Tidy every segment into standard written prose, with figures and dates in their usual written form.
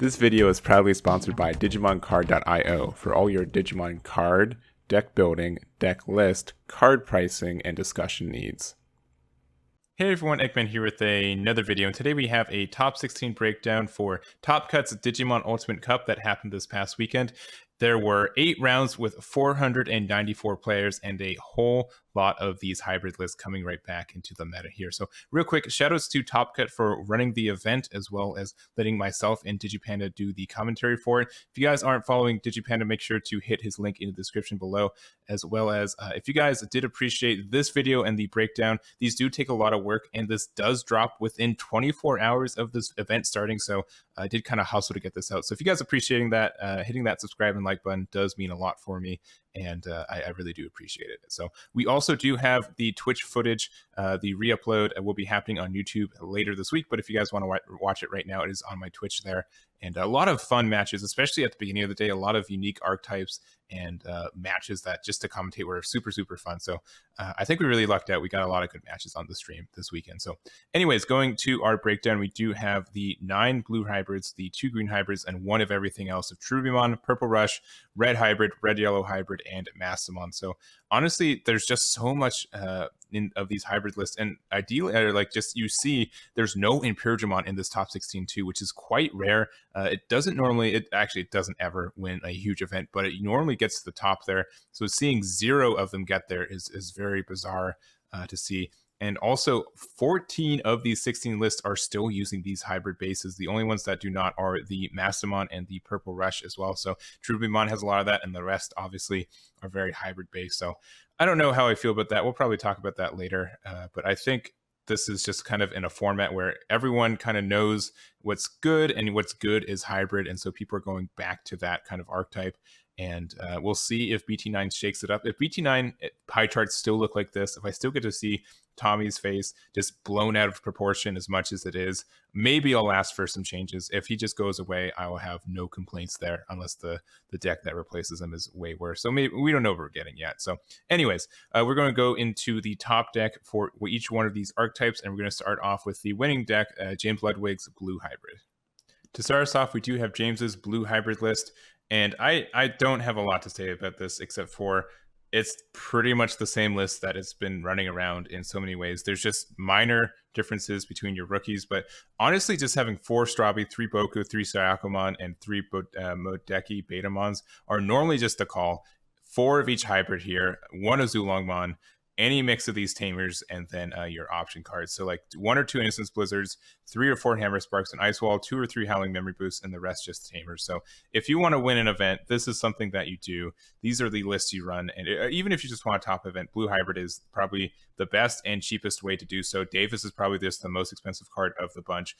This video is proudly sponsored by DigimonCard.io for all your Digimon card, deck building, deck list, card pricing, and discussion needs. Hey everyone, Eggman here with another video, and today we have a top 16 breakdown for Top Cut's Digimon Ultimate Cup that happened this past weekend. There were 8 rounds with 494 players and a whole lot of these hybrid lists coming right back into the meta here. So real quick, shoutouts to Top Cut for running the event as well as letting myself and Digi-Panda do the commentary for it. If you guys aren't following Digi-Panda, make sure to hit his link in the description below, as well as if you guys did appreciate this video and the breakdown, these do take a lot of work and this does drop within 24 hours of this event starting. So I did kind of hustle to get this out. So if you guys are appreciating that, hitting that subscribe and like button does mean a lot for me, and I really do appreciate it. So we also do have the Twitch footage. The re-upload will be happening on YouTube later this week, but if you guys want to watch it right now, it is on my Twitch there. And a lot of fun matches, especially at the beginning of the day, a lot of unique archetypes and matches that just to commentate were super, super fun. So I think we really lucked out. We got a lot of good matches on the stream this weekend. So anyways, going to our breakdown, we do have the 9 blue hybrids, the 2 green hybrids, and 1 of everything else of Cherubimon, Purple Rush, Red Hybrid, Red Yellow Hybrid, and Mastemon. So honestly, there's just so much of these hybrid lists, and ideally, like just you see, there's no Imperiumon in this top 16 too, which is quite rare. It doesn't normally, it doesn't ever win a huge event, but it normally gets to the top there. So seeing 0 of them get there is very bizarre to see. And also 14 of these 16 lists are still using these hybrid bases. The only ones that do not are the Mastemon and the Purple Rush as well. So Cherubimon has a lot of that, and the rest obviously are very hybrid based. So I don't know how I feel about that. We'll probably talk about that later. But I think this is just kind of in a format where everyone kind of knows what's good, and what's good is hybrid. And so people are going back to that kind of archetype. And we'll see if BT9 shakes it up. If BT9 pie charts still look like this, if I still get to see Tommy's face just blown out of proportion as much as it is, maybe I'll ask for some changes. If he just goes away, I will have no complaints there, unless the deck that replaces him is way worse. So maybe we don't know what we're getting yet. So anyways, we're going to go into the top deck for each one of these archetypes, and we're going to start off with the winning deck, James Ludwig's Blue Hybrid. To start us off, we do have James's Blue Hybrid list. And I don't have a lot to say about this, except for it's pretty much the same list that it's been running around in so many ways. There's just minor differences between your rookies, but honestly, just having 4 Strabi, 3 Boku, 3 Sayakumon, and 3 Modeki Betamons are normally just a call. 4 of each hybrid here, 1 Azulongmon, any mix of these tamers, and then your option cards. So like 1 or 2 Innocence Blizzards, 3 or 4 Hammer Sparks and Ice Wall, 2 or 3 Howling Memory Boosts, and the rest just tamers. So if you want to win an event, this is something that you do. These are the lists you run. And even if you just want a top event, Blue Hybrid is probably the best and cheapest way to do so. Davis is probably just the most expensive card of the bunch.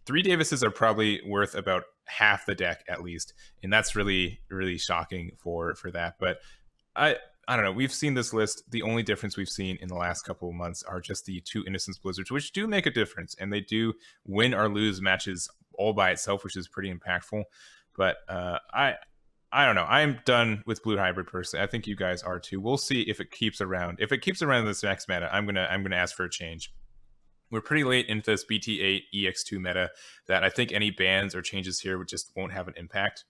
3 Davises are probably worth about half the deck at least. And that's really, really shocking for that. But I don't know. We've seen this list. The only difference we've seen in the last couple of months are just the 2 Innocence Blizzards, which do make a difference, and they do win or lose matches all by itself, which is pretty impactful. But I don't know. I'm done with Blue Hybrid personally. I think you guys are too. We'll see if it keeps around. If it keeps around this next meta, I'm gonna ask for a change. We're pretty late into this BT8 EX2 meta that I think any bans or changes here just won't have an impact.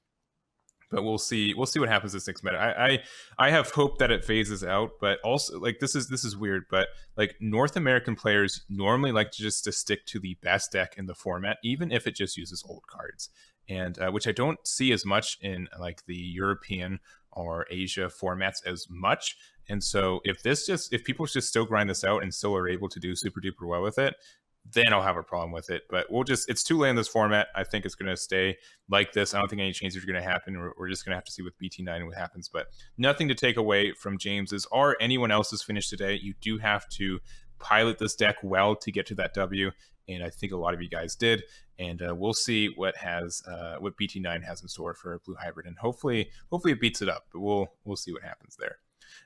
But we'll see what happens this next meta. I have hope that it phases out, but also like this is weird, but like North American players normally like to stick to the best deck in the format, even if it just uses old cards, and which I don't see as much in like the European or Asia formats as much. And so if people just still grind this out and still are able to do super duper well with it, then I'll have a problem with it. But it's too late in this format. I think it's going to stay like this. I don't think any changes are going to happen. We're just going to have to see with BT9 what happens. But nothing to take away from James's or anyone else's finish today. You do have to pilot this deck well to get to that W. And I think a lot of you guys did. And we'll see what BT9 has in store for Blue Hybrid. And hopefully it beats it up. But we'll see what happens there.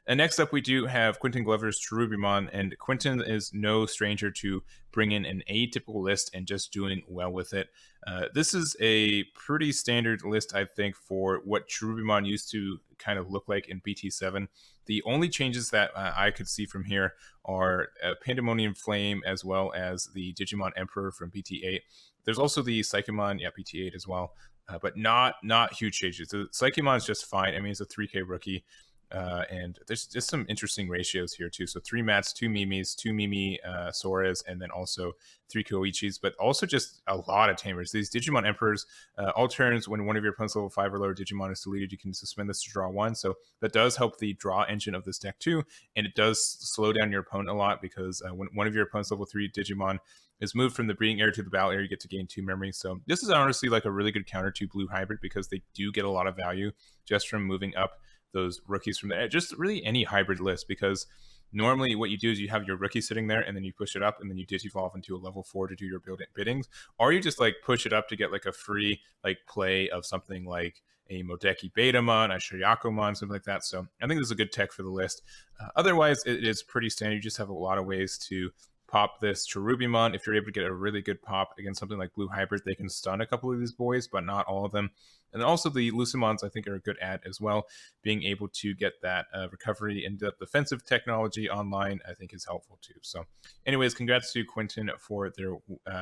And next up, we do have Quentin Glover's Cherubimon, and Quentin is no stranger to bring in an atypical list and just doing well with it. This is a pretty standard list, I think, for what Cherubimon used to kind of look like in BT7. The only changes that I could see from here are Pandemonium Flame as well as the Digimon Emperor from BT8. There's also the Psychomon, BT8 as well. but not huge changes. The Psychemon's just fine. I mean, it's a 3K rookie. And there's just some interesting ratios here too. So 3 Mats, 2 Mimis, 2 Mimi Soras, and then also 3 Koichis, but also just a lot of tamers. These Digimon Emperors, all turns when one of your opponent's level 5 or lower Digimon is deleted, you can suspend this to draw 1. So that does help the draw engine of this deck too, and it does slow down your opponent a lot because when one of your opponent's level 3 Digimon is moved from the breeding area to the battle area, you get to gain 2 memory. So this is honestly like a really good counter to Blue Hybrid because they do get a lot of value just from moving up those rookies from there. Just really any hybrid list, because normally what you do is you have your rookie sitting there and then you push it up and then you digivolve into a level 4 to do your biddings, or you just like push it up to get like a free like play of something like a Modeki Betamon, a Shiryakomon, something like that. So I think this is a good tech for the list. Otherwise, it is pretty standard. You just have a lot of ways to pop this Cherubimon. If you're able to get a really good pop against something like Blue Hybrid, they can stun a couple of these boys, but not all of them. And then also the Lucimons, I think, are a good add as well. Being able to get that recovery and defensive technology online, I think, is helpful too. So anyways, congrats to Quentin for their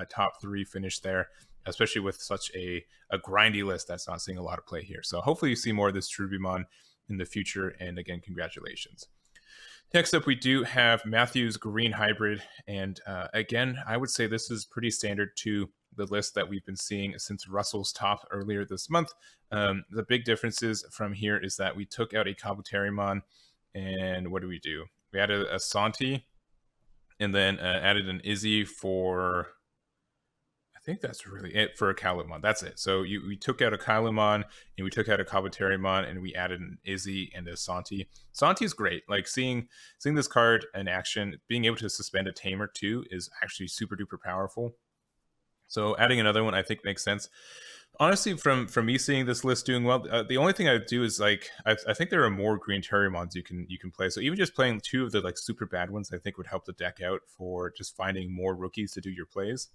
top 3 finish there, especially with such a grindy list that's not seeing a lot of play here. So hopefully you see more of this Cherubimon in the future. And again, congratulations. Next up, we do have Matthew's Green Hybrid. And again, I would say this is pretty standard to the list that we've been seeing since Russell's top earlier this month. The big differences from here is that we took out a Kabuterimon, and what do? We added a Santi, and then added an Izzy for... I think that's really it for a Kalumon. That's it. So we took out a Kalumon and we took out a Kabuterimon and we added an Izzy and a Santi. Santi's great. Like seeing this card in action, being able to suspend a Tamer too is actually super duper powerful. So adding another one I think makes sense. Honestly, from me seeing this list doing well, the only thing I would do is like I think there are more green Terrymons you can play. So even just playing 2 of the like super bad ones, I think would help the deck out for just finding more rookies to do your plays.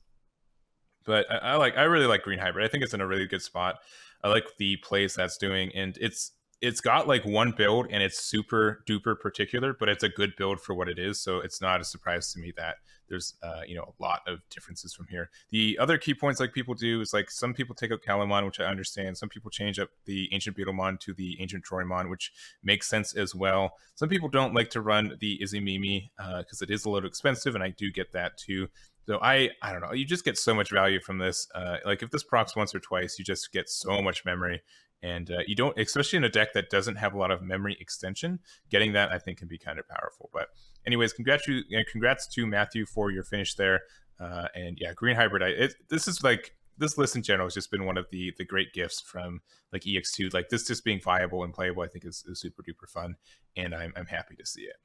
But I really like Green Hybrid. I think it's in a really good spot. I like the plays that's doing, and it's got like one build and it's super duper particular, but it's a good build for what it is. So it's not a surprise to me that there's a lot of differences from here. The other key points like people do is like some people take out Kalumon, which I understand. Some people change up the Ancient Beetlemon to the Ancient Troymon, which makes sense as well. Some people don't like to run the Izzy Mimi because it is a little expensive, and I do get that too. So I don't know. You just get so much value from this. Like if this procs once or twice, you just get so much memory. And you don't, especially in a deck that doesn't have a lot of memory extension, getting that I think can be kind of powerful. But anyways, congrats to Matthew for your finish there. And yeah, Green Hybrid. This list in general has just been one of the great gifts from like EX2. Like this just being viable and playable, I think is super duper fun, and I'm happy to see it.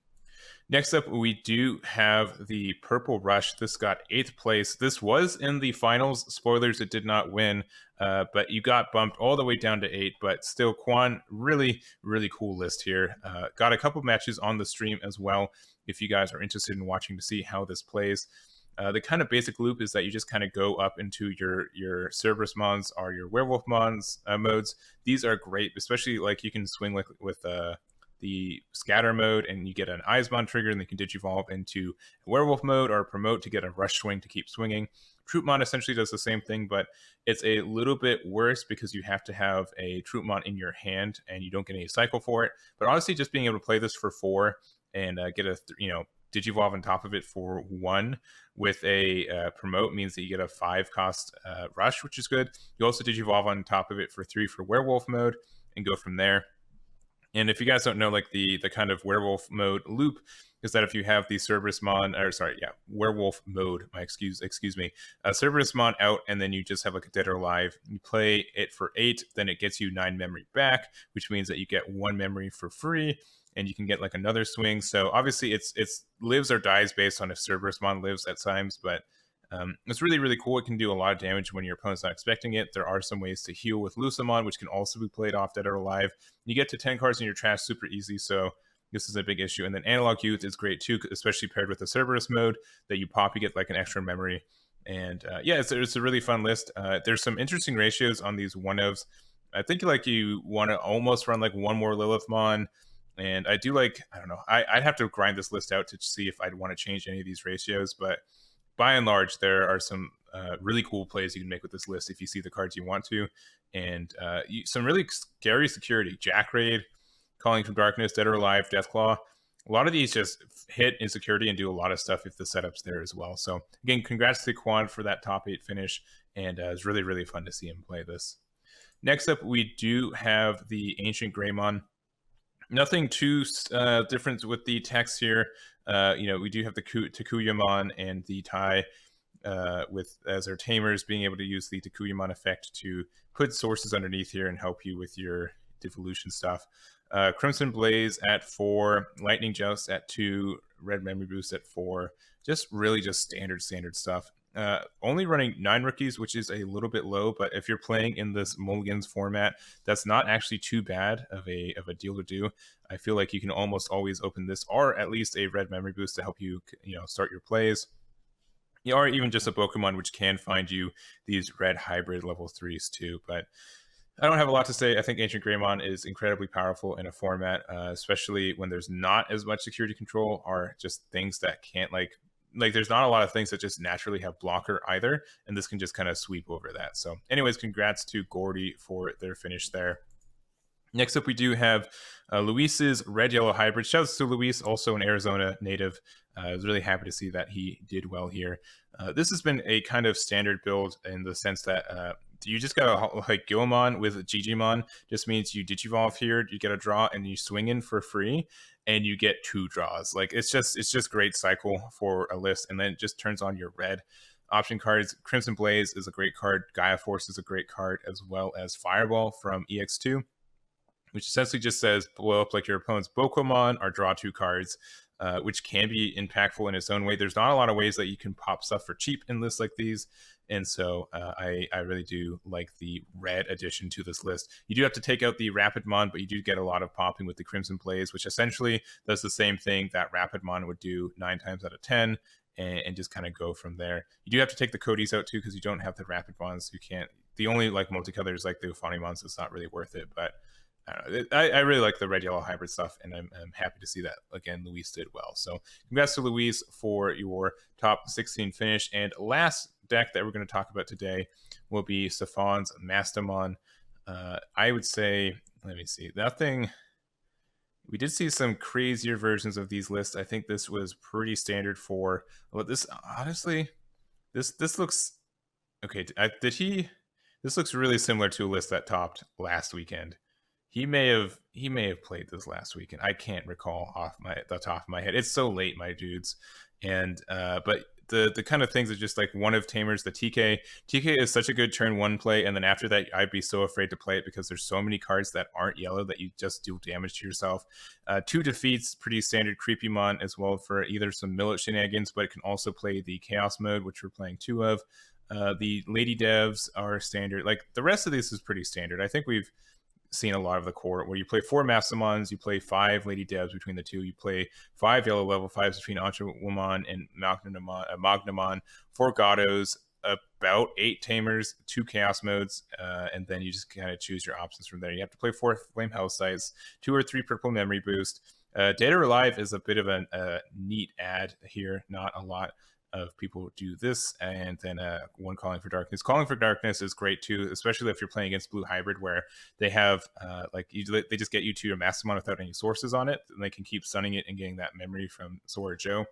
Next up, we do have the Purple Rush. This got 8th place. This was in the finals. Spoilers, it did not win, but you got bumped all the way down to 8. But still, Quan, really, really cool list here. Got a couple matches on the stream as well, if you guys are interested in watching to see how this plays. The kind of basic loop is that you just kind of go up into your Cerberus Mons or your Werewolf Mons modes. These are great, especially like you can swing with the scatter mode and you get an Eismon trigger and they can digivolve into werewolf mode or promote to get a rush swing to keep swinging. Troopmon essentially does the same thing, but it's a little bit worse because you have to have a Troopmon in your hand and you don't get any cycle for it. But honestly, just being able to play this for 4 and get a digivolve on top of it for 1 with a promote means that you get a 5 cost rush, which is good. You also digivolve on top of it for 3 for werewolf mode and go from there. And if you guys don't know, like the kind of werewolf mode loop is that if you have the werewolf mode, excuse me, Cerberus Mon out, and then you just have like a dead or alive, you play it for 8, then it gets you 9 memory back, which means that you get 1 memory for free, and you can get like another swing. So obviously it's lives or dies based on if Cerberus Mon lives at times, but it's really, really cool. It can do a lot of damage when your opponent's not expecting it. There are some ways to heal with Lucimon, which can also be played off dead or alive. You get to 10 cards in your trash super easy, so this is a big issue. And then Analog Youth is great too, especially paired with the Cerberus mode that you pop, you get like an extra memory. And yeah, it's a really fun list. There's some interesting ratios on these one-ofs. I think like you want to almost run like one more Lilithmon. And I do like, I don't know, I'd have to grind this list out to see if I'd want to change any of these ratios, but by and large, there are some really cool plays you can make with this list if you see the cards you want to. And some really scary security. Jack Raid, Calling from Darkness, Dead or Alive, Deathclaw. A lot of these just hit in security and do a lot of stuff if the setup's there as well. So again, congrats to Quan for that top 8 finish, and it was really, really fun to see him play this. Next up, we do have the AncientGreymon. Nothing too different with the text here. We do have the Takuyamon and the Tai with as our tamers, being able to use the Takuyamon effect to put sources underneath here and help you with your devolution stuff. Crimson Blaze at 4, Lightning Joust at 2, Red Memory Boost at 4. Just really just standard stuff. Only running 9 rookies, which is a little bit low, but if you're playing in this mulligans format, that's not actually too bad of a deal to do. I feel like you can almost always open this, or at least a Red Memory Boost to help you, start your plays. Or even just a Pokemon, which can find you these red hybrid level 3s too. But I don't have a lot to say. I think AncientGreymon is incredibly powerful in a format, especially when there's not as much security control, or just things that can't like there's not a lot of things that just naturally have blocker either, and this can just kind of sweep over that. So anyways, congrats to Gordy for their finish there. Next up, we do have Luis's Red-Yellow Hybrid. Shouts to Luis, also an Arizona native. I was really happy to see that he did well here. This has been a kind of standard build in the sense that you just got like Gilmon with Digimon. Just means you Digivolve here, you get a draw, and you swing in for free, and you get 2 draws. Like it's just great cycle for a list, and then it just turns on your red option cards. Crimson Blaze is a great card. Gaia Force is a great card, as well as Fireball from EX2, which essentially just says blow up like your opponent's Pokemon or draw 2 cards, which can be impactful in its own way. There's not a lot of ways that you can pop stuff for cheap in lists like these, and so I really do like the red addition to this list. You do have to take out the Rapidmon, but you do get a lot of popping with the Crimson Blaze, which essentially does the same thing that Rapidmon would do 9 times out of 10, and just kind of go from there. You do have to take the Codys out too, because you don't have the Rapidmons. You can't. The only like multicolors like the Ufanimons, it's not really worth it, but I don't know. I really like the red-yellow hybrid stuff, and I'm happy to see that, again, Luis did well. So congrats to Luis for your top 16 finish. And last deck that we're going to talk about today will be Steffon's Mastemon. I would say, let me see, we did see some crazier versions of these lists. I think this was pretty standard for, well, this, honestly, this looks, okay, this looks really similar to a list that topped last weekend. He may have played this last weekend. I can't recall off the top of my head. It's so late, my dudes. And but the kind of things are just like one of Tamer's, the TK. TK is such a good turn 1 play, and then after that, I'd be so afraid to play it because there's so many cards that aren't yellow that you just do damage to yourself. 2 defeats, pretty standard Creepymon as well for either some Millet shenanigans, but it can also play the Chaos mode, which we're playing 2 of. The Lady Devs are standard. Like the rest of this is pretty standard. I think we've seen a lot of the core where you play 4 Mastemons, you play 5 Lady Devs between the 2, you play 5 yellow level 5s between Aandroidd and Magnamon, 4 Gatos, about 8 Tamers, 2 Chaos modes, and then you just kind of choose your options from there. You have to play 4 Flame House Sites, 2 or 3 Purple Memory Boost. Dead or Alive is a bit of a neat add here, not a lot of people do this, and then 1 Calling for Darkness. Calling for Darkness is great too, especially if you're playing against Blue Hybrid, where they have they just get you to your Mastemon without any sources on it, and they can keep stunning it and getting that memory from Zora Joe.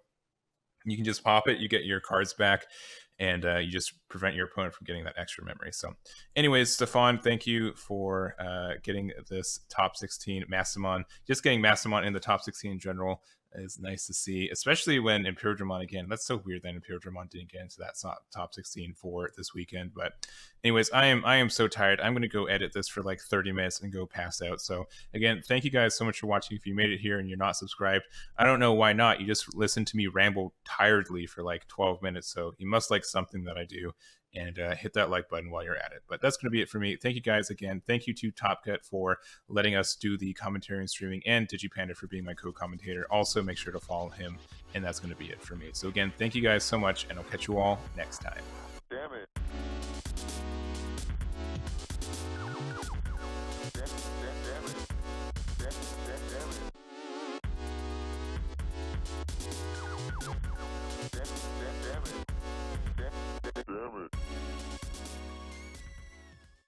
You can just pop it, you get your cards back, and you just prevent your opponent from getting that extra memory. So anyways, Steffon, thank you for getting this top 16 Mastemon. Just getting Mastemon in the top 16 in general is nice to see, especially when Imperiodramon, again, that's so weird that Imperiodramon didn't get into that top 16 for this weekend. But anyways, I am so tired. I'm going to go edit this for like 30 minutes and go pass out. So again, thank you guys so much for watching. If you made it here and you're not subscribed, I don't know why not. You just listen to me ramble tiredly for like 12 minutes. So you must like something that I do, and hit that like button while you're at it. But that's going to be it for me. Thank you guys again. Thank you to Top Cut for letting us do the commentary and streaming, and Digi-Panda for being my co-commentator. Also, make sure to follow him, and that's going to be it for me. So again, thank you guys so much, and I'll catch you all next time.